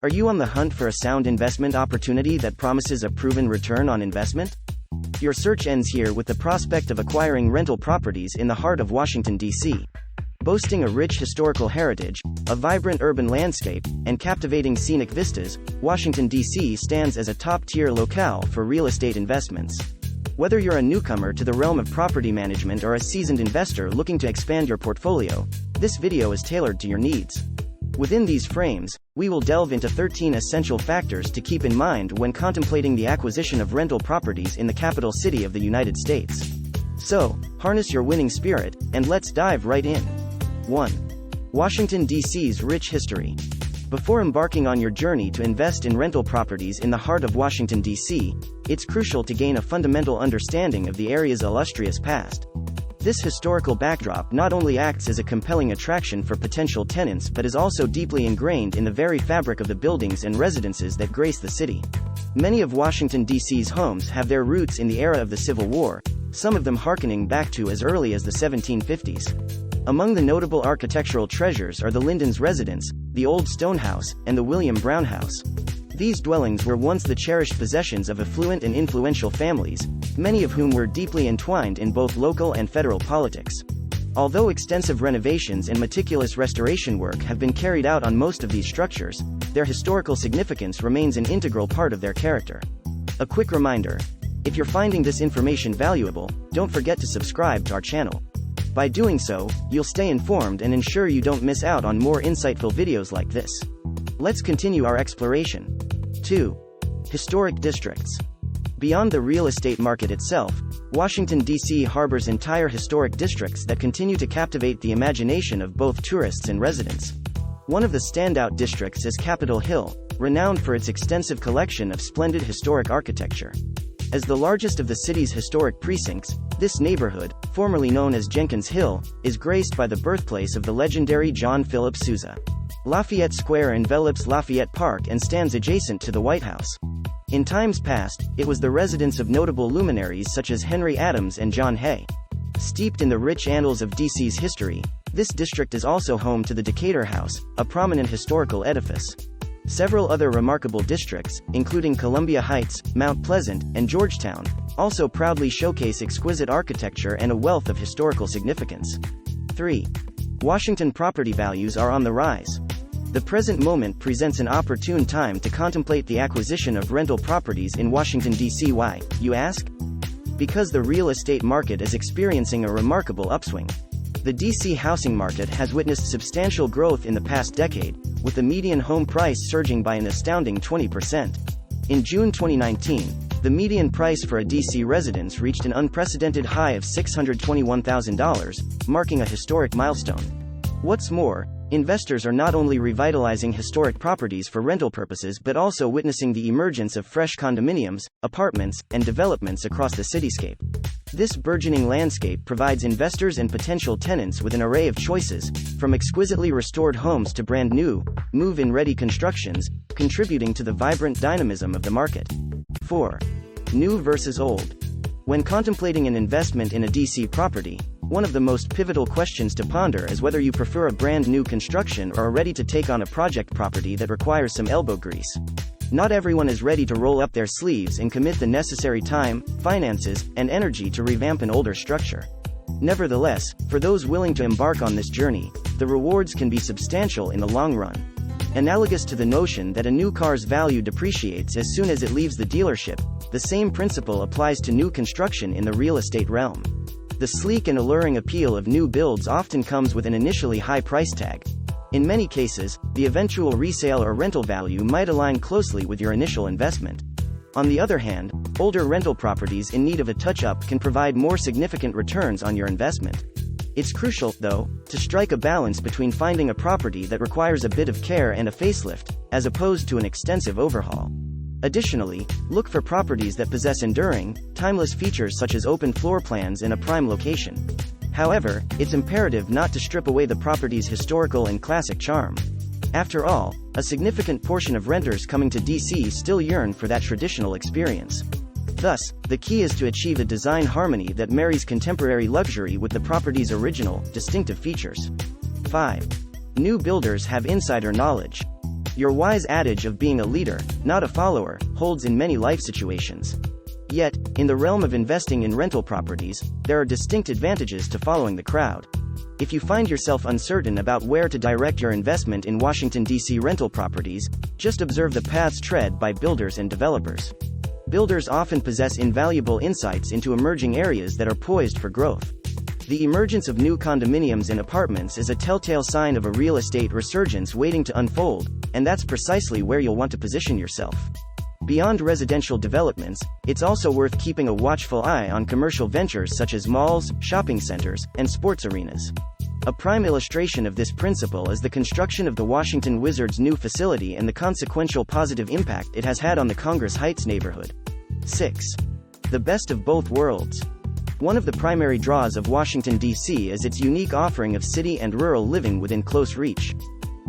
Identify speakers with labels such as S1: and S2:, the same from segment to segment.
S1: Are you on the hunt for a sound investment opportunity that promises a proven return on investment? Your search ends here with the prospect of acquiring rental properties in the heart of Washington, D.C. Boasting a rich historical heritage, a vibrant urban landscape, and captivating scenic vistas, Washington, D.C. stands as a top-tier locale for real estate investments. Whether you're a newcomer to the realm of property management or a seasoned investor looking to expand your portfolio, this video is tailored to your needs. Within these frames, we will delve into 13 essential factors to keep in mind when contemplating the acquisition of rental properties in the capital city of the United States. So, harness your winning spirit, and let's dive right in. 1. Washington, D.C.'s rich history. Before embarking on your journey to invest in rental properties in the heart of Washington, D.C., it's crucial to gain a fundamental understanding of the area's illustrious past. This historical backdrop not only acts as a compelling attraction for potential tenants but is also deeply ingrained in the very fabric of the buildings and residences that grace the city. Many of Washington, D.C.'s homes have their roots in the era of the Civil War, some of them harkening back to as early as the 1750s. Among the notable architectural treasures are the Linden's Residence, the Old Stone House, and the William Brown House. These dwellings were once the cherished possessions of affluent and influential families, many of whom were deeply entwined in both local and federal politics. Although extensive renovations and meticulous restoration work have been carried out on most of these structures, their historical significance remains an integral part of their character. A quick reminder: if you're finding this information valuable, don't forget to subscribe to our channel. By doing so, you'll stay informed and ensure you don't miss out on more insightful videos like this. Let's continue our exploration. 2. Historic districts. Beyond the real estate market itself, Washington, D.C. harbors entire historic districts that continue to captivate the imagination of both tourists and residents. One of the standout districts is Capitol Hill, renowned for its extensive collection of splendid historic architecture. As the largest of the city's historic precincts, this neighborhood, formerly known as Jenkins Hill, is graced by the birthplace of the legendary John Philip Sousa. Lafayette Square envelops Lafayette Park and stands adjacent to the White House. In times past, it was the residence of notable luminaries such as Henry Adams and John Hay. Steeped in the rich annals of D.C.'s history, this district is also home to the Decatur House, a prominent historical edifice. Several other remarkable districts, including Columbia Heights, Mount Pleasant, and Georgetown, also proudly showcase exquisite architecture and a wealth of historical significance. 3. Washington property values are on the rise. The present moment presents an opportune time to contemplate the acquisition of rental properties in Washington, D.C. Why, you ask? Because the real estate market is experiencing a remarkable upswing. The D.C. housing market has witnessed substantial growth in the past decade, with the median home price surging by an astounding 20%. In June 2019, the median price for a D.C. residence reached an unprecedented high of $621,000, marking a historic milestone. What's more, investors are not only revitalizing historic properties for rental purposes but also witnessing the emergence of fresh condominiums, apartments, and developments across the cityscape. This burgeoning landscape provides investors and potential tenants with an array of choices, from exquisitely restored homes to brand new, move-in-ready constructions, contributing to the vibrant dynamism of the market. 4. New versus old. When contemplating an investment in a D.C. property, one of the most pivotal questions to ponder is whether you prefer a brand new construction or are ready to take on a project property that requires some elbow grease. Not everyone is ready to roll up their sleeves and commit the necessary time, finances, and energy to revamp an older structure. Nevertheless, for those willing to embark on this journey, the rewards can be substantial in the long run. Analogous to the notion that a new car's value depreciates as soon as it leaves the dealership, the same principle applies to new construction in the real estate realm. The sleek and alluring appeal of new builds often comes with an initially high price tag. In many cases, the eventual resale or rental value might align closely with your initial investment. On the other hand, older rental properties in need of a touch-up can provide more significant returns on your investment. It's crucial, though, to strike a balance between finding a property that requires a bit of care and a facelift, as opposed to an extensive overhaul. Additionally, look for properties that possess enduring, timeless features such as open floor plans in a prime location. However, it's imperative not to strip away the property's historical and classic charm. After all, a significant portion of renters coming to D.C. still yearn for that traditional experience. Thus, the key is to achieve a design harmony that marries contemporary luxury with the property's original, distinctive features. 5. New builders have insider knowledge. Your wise adage of being a leader, not a follower, holds in many life situations. Yet, in the realm of investing in rental properties, there are distinct advantages to following the crowd. If you find yourself uncertain about where to direct your investment in Washington, D.C. rental properties, just observe the paths tread by builders and developers. Builders often possess invaluable insights into emerging areas that are poised for growth. The emergence of new condominiums and apartments is a telltale sign of a real estate resurgence waiting to unfold, and that's precisely where you'll want to position yourself. Beyond residential developments, it's also worth keeping a watchful eye on commercial ventures such as malls, shopping centers, and sports arenas. A prime illustration of this principle is the construction of the Washington Wizards' new facility and the consequential positive impact it has had on the Congress Heights neighborhood. 6. The best of both worlds. One of the primary draws of Washington, D.C. is its unique offering of city and rural living within close reach.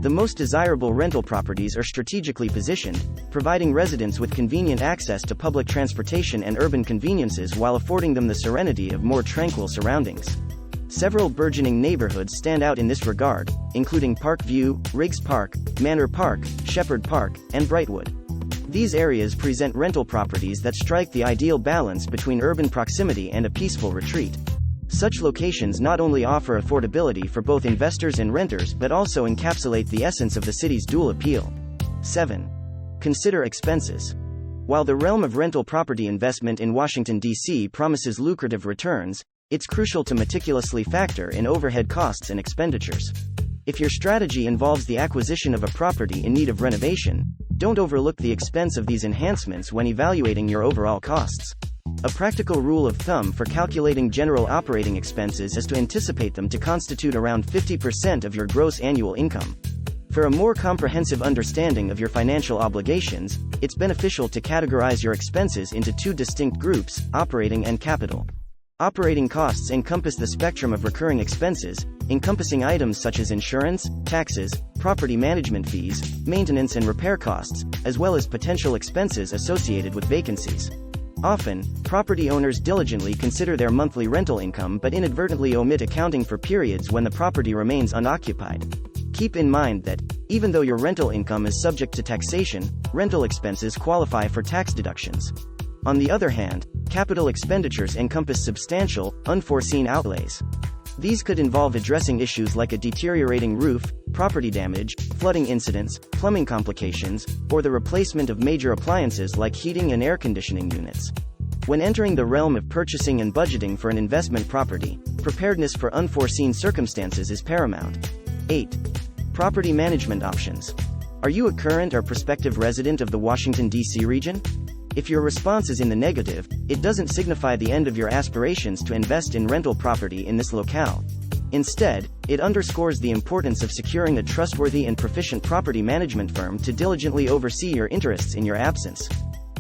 S1: The most desirable rental properties are strategically positioned, providing residents with convenient access to public transportation and urban conveniences while affording them the serenity of more tranquil surroundings. Several burgeoning neighborhoods stand out in this regard, including Park View, Riggs Park, Manor Park, Shepherd Park, and Brightwood. These areas present rental properties that strike the ideal balance between urban proximity and a peaceful retreat. Such locations not only offer affordability for both investors and renters but also encapsulate the essence of the city's dual appeal. 7. Consider expenses. While the realm of rental property investment in Washington, D.C. promises lucrative returns, it's crucial to meticulously factor in overhead costs and expenditures. If your strategy involves the acquisition of a property in need of renovation, don't overlook the expense of these enhancements when evaluating your overall costs. A practical rule of thumb for calculating general operating expenses is to anticipate them to constitute around 50% of your gross annual income. For a more comprehensive understanding of your financial obligations, it's beneficial to categorize your expenses into two distinct groups, operating and capital. Operating costs encompass the spectrum of recurring expenses, encompassing items such as insurance, taxes, property management fees, maintenance and repair costs, as well as potential expenses associated with vacancies. Often, property owners diligently consider their monthly rental income but inadvertently omit accounting for periods when the property remains unoccupied. Keep in mind that, even though your rental income is subject to taxation, rental expenses qualify for tax deductions. On the other hand, capital expenditures encompass substantial, unforeseen outlays. These could involve addressing issues like a deteriorating roof, property damage, flooding incidents, plumbing complications, or the replacement of major appliances like heating and air conditioning units. When entering the realm of purchasing and budgeting for an investment property, preparedness for unforeseen circumstances is paramount. 8. Property management options. Are you a current or prospective resident of the Washington, D.C. region? If your response is in the negative, it doesn't signify the end of your aspirations to invest in rental property in this locale. Instead, it underscores the importance of securing a trustworthy and proficient property management firm to diligently oversee your interests in your absence.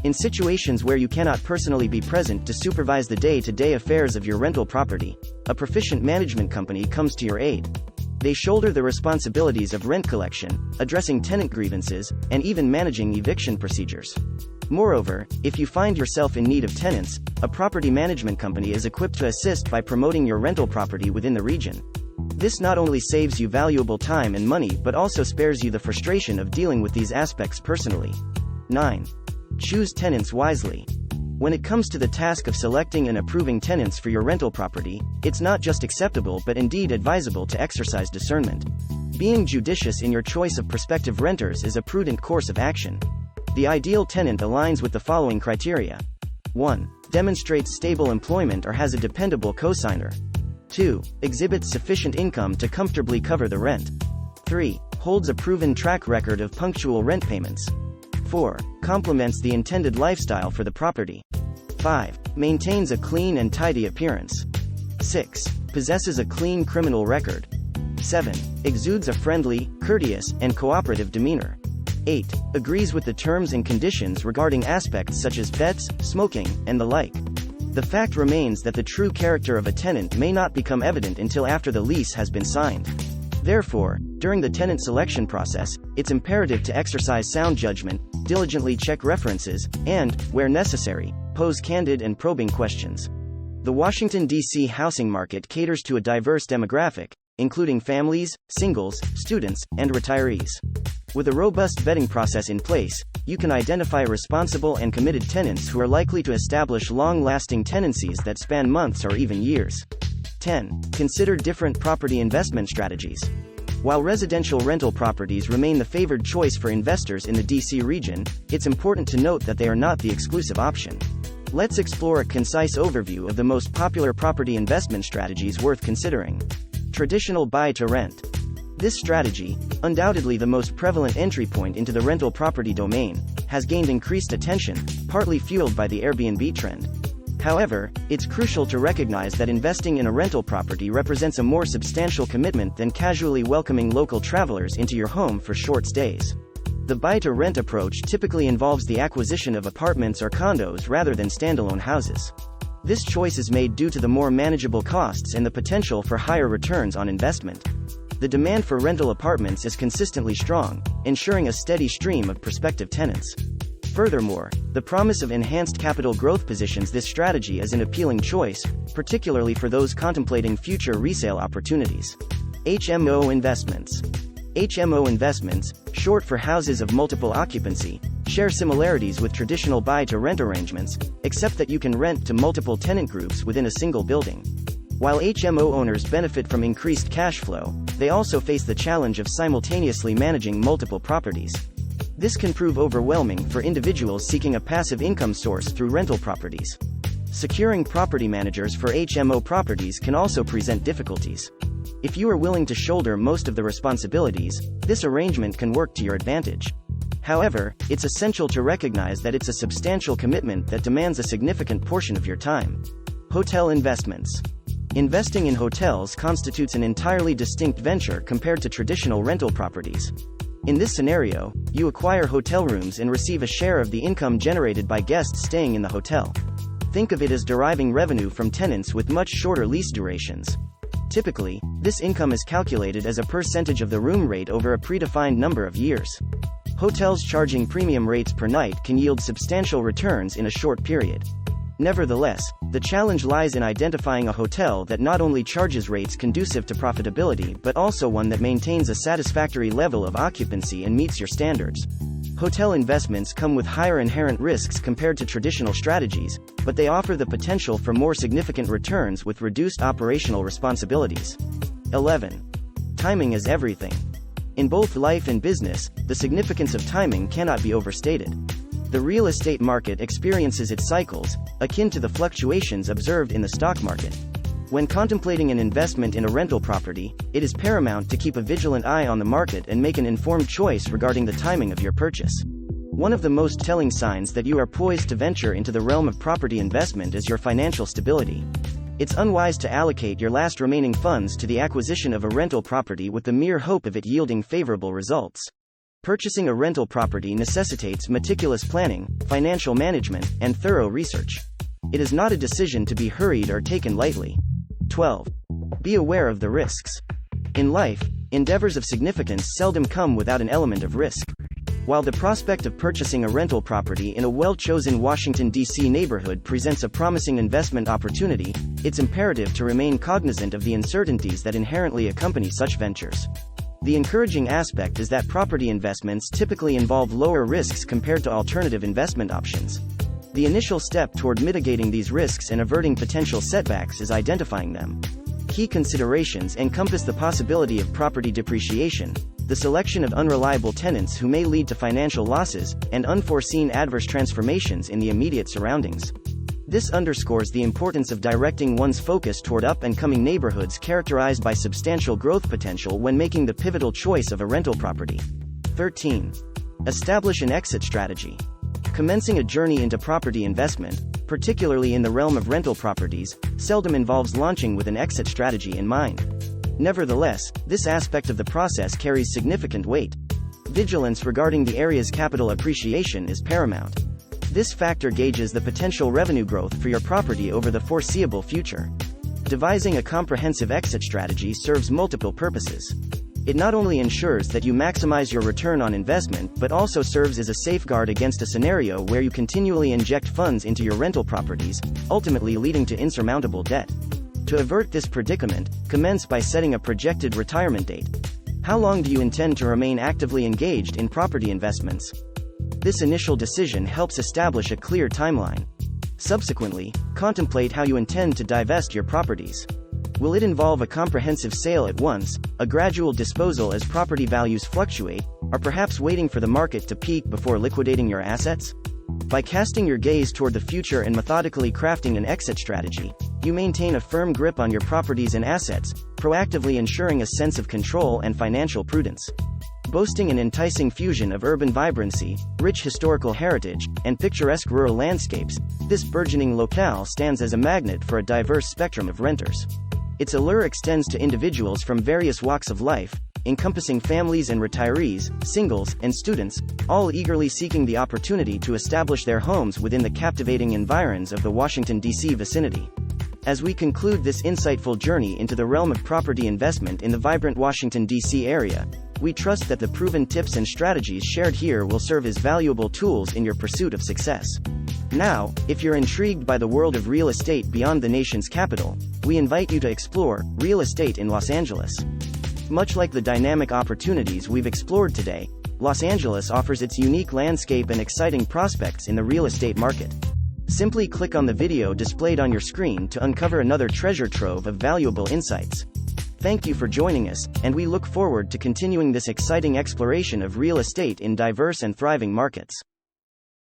S1: In situations where you cannot personally be present to supervise the day-to-day affairs of your rental property, a proficient management company comes to your aid. They shoulder the responsibilities of rent collection, addressing tenant grievances, and even managing eviction procedures. Moreover, if you find yourself in need of tenants, a property management company is equipped to assist by promoting your rental property within the region. This not only saves you valuable time and money but also spares you the frustration of dealing with these aspects personally. 9. Choose tenants wisely. When it comes to the task of selecting and approving tenants for your rental property, it's not just acceptable but indeed advisable to exercise discernment. Being judicious in your choice of prospective renters is a prudent course of action. The ideal tenant aligns with the following criteria. 1. Demonstrates stable employment or has a dependable cosigner. 2. Exhibits sufficient income to comfortably cover the rent. 3. Holds a proven track record of punctual rent payments. 4. Complements the intended lifestyle for the property. 5. Maintains a clean and tidy appearance. 6. Possesses a clean criminal record. 7. Exudes a friendly, courteous, and cooperative demeanor. 8. Agrees with the terms and conditions regarding aspects such as pets, smoking, and the like. The fact remains that the true character of a tenant may not become evident until after the lease has been signed. Therefore, during the tenant selection process, it's imperative to exercise sound judgment, diligently check references, and, where necessary, pose candid and probing questions. The Washington, D.C. housing market caters to a diverse demographic, including families, singles, students, and retirees. With a robust vetting process in place, you can identify responsible and committed tenants who are likely to establish long-lasting tenancies that span months or even years. 10. Consider different property investment strategies. While residential rental properties remain the favored choice for investors in the DC region, it's important to note that they are not the exclusive option. Let's explore a concise overview of the most popular property investment strategies worth considering. Traditional buy-to-rent. This strategy, undoubtedly the most prevalent entry point into the rental property domain, has gained increased attention, partly fueled by the Airbnb trend. However, it's crucial to recognize that investing in a rental property represents a more substantial commitment than casually welcoming local travelers into your home for short stays. The buy-to-rent approach typically involves the acquisition of apartments or condos rather than standalone houses. This choice is made due to the more manageable costs and the potential for higher returns on investment. The demand for rental apartments is consistently strong, ensuring a steady stream of prospective tenants. Furthermore, the promise of enhanced capital growth positions this strategy as an appealing choice, particularly for those contemplating future resale opportunities. HMO investments. HMO investments, short for houses of multiple occupancy, share similarities with traditional buy-to-rent arrangements, except that you can rent to multiple tenant groups within a single building. While HMO owners benefit from increased cash flow, they also face the challenge of simultaneously managing multiple properties. This can prove overwhelming for individuals seeking a passive income source through rental properties. Securing property managers for HMO properties can also present difficulties. If you are willing to shoulder most of the responsibilities, this arrangement can work to your advantage. However, it's essential to recognize that it's a substantial commitment that demands a significant portion of your time. Hotel investments. Investing in hotels constitutes an entirely distinct venture compared to traditional rental properties. In this scenario, you acquire hotel rooms and receive a share of the income generated by guests staying in the hotel. Think of it as deriving revenue from tenants with much shorter lease durations. Typically, this income is calculated as a percentage of the room rate over a predefined number of years. Hotels charging premium rates per night can yield substantial returns in a short period. Nevertheless, the challenge lies in identifying a hotel that not only charges rates conducive to profitability but also one that maintains a satisfactory level of occupancy and meets your standards. Hotel investments come with higher inherent risks compared to traditional strategies, but they offer the potential for more significant returns with reduced operational responsibilities. 11. Timing is everything. In both life and business, the significance of timing cannot be overstated. The real estate market experiences its cycles, akin to the fluctuations observed in the stock market. When contemplating an investment in a rental property, it is paramount to keep a vigilant eye on the market and make an informed choice regarding the timing of your purchase. One of the most telling signs that you are poised to venture into the realm of property investment is your financial stability. It's unwise to allocate your last remaining funds to the acquisition of a rental property with the mere hope of it yielding favorable results. Purchasing a rental property necessitates meticulous planning, financial management, and thorough research. It is not a decision to be hurried or taken lightly. 12. Be aware of the risks. In life, endeavors of significance seldom come without an element of risk. While the prospect of purchasing a rental property in a well-chosen Washington, D.C. neighborhood presents a promising investment opportunity, it's imperative to remain cognizant of the uncertainties that inherently accompany such ventures. The encouraging aspect is that property investments typically involve lower risks compared to alternative investment options. The initial step toward mitigating these risks and averting potential setbacks is identifying them. Key considerations encompass the possibility of property depreciation, the selection of unreliable tenants who may lead to financial losses, and unforeseen adverse transformations in the immediate surroundings. This underscores the importance of directing one's focus toward up-and-coming neighborhoods characterized by substantial growth potential when making the pivotal choice of a rental property. 13. Establish an exit strategy. Commencing a journey into property investment, particularly in the realm of rental properties, seldom involves launching with an exit strategy in mind. Nevertheless, this aspect of the process carries significant weight. Vigilance regarding the area's capital appreciation is paramount. This factor gauges the potential revenue growth for your property over the foreseeable future. Devising a comprehensive exit strategy serves multiple purposes. It not only ensures that you maximize your return on investment but also serves as a safeguard against a scenario where you continually inject funds into your rental properties, ultimately leading to insurmountable debt. To avert this predicament, commence by setting a projected retirement date. How long do you intend to remain actively engaged in property investments? This initial decision helps establish a clear timeline. Subsequently, contemplate how you intend to divest your properties. Will it involve a comprehensive sale at once, a gradual disposal as property values fluctuate, or perhaps waiting for the market to peak before liquidating your assets? By casting your gaze toward the future and methodically crafting an exit strategy, you maintain a firm grip on your properties and assets, proactively ensuring a sense of control and financial prudence. Boasting an enticing fusion of urban vibrancy, rich historical heritage, and picturesque rural landscapes, this burgeoning locale stands as a magnet for a diverse spectrum of renters. Its allure extends to individuals from various walks of life, encompassing families and retirees, singles, and students, all eagerly seeking the opportunity to establish their homes within the captivating environs of the Washington, D.C. vicinity. As we conclude this insightful journey into the realm of property investment in the vibrant Washington, D.C. area, we trust that the proven tips and strategies shared here will serve as valuable tools in your pursuit of success. Now, if you're intrigued by the world of real estate beyond the nation's capital, we invite you to explore real estate in Los Angeles. Much like the dynamic opportunities we've explored today, Los Angeles offers its unique landscape and exciting prospects in the real estate market. Simply click on the video displayed on your screen to uncover another treasure trove of valuable insights. Thank you for joining us, and we look forward to continuing this exciting exploration of real estate in diverse and thriving markets.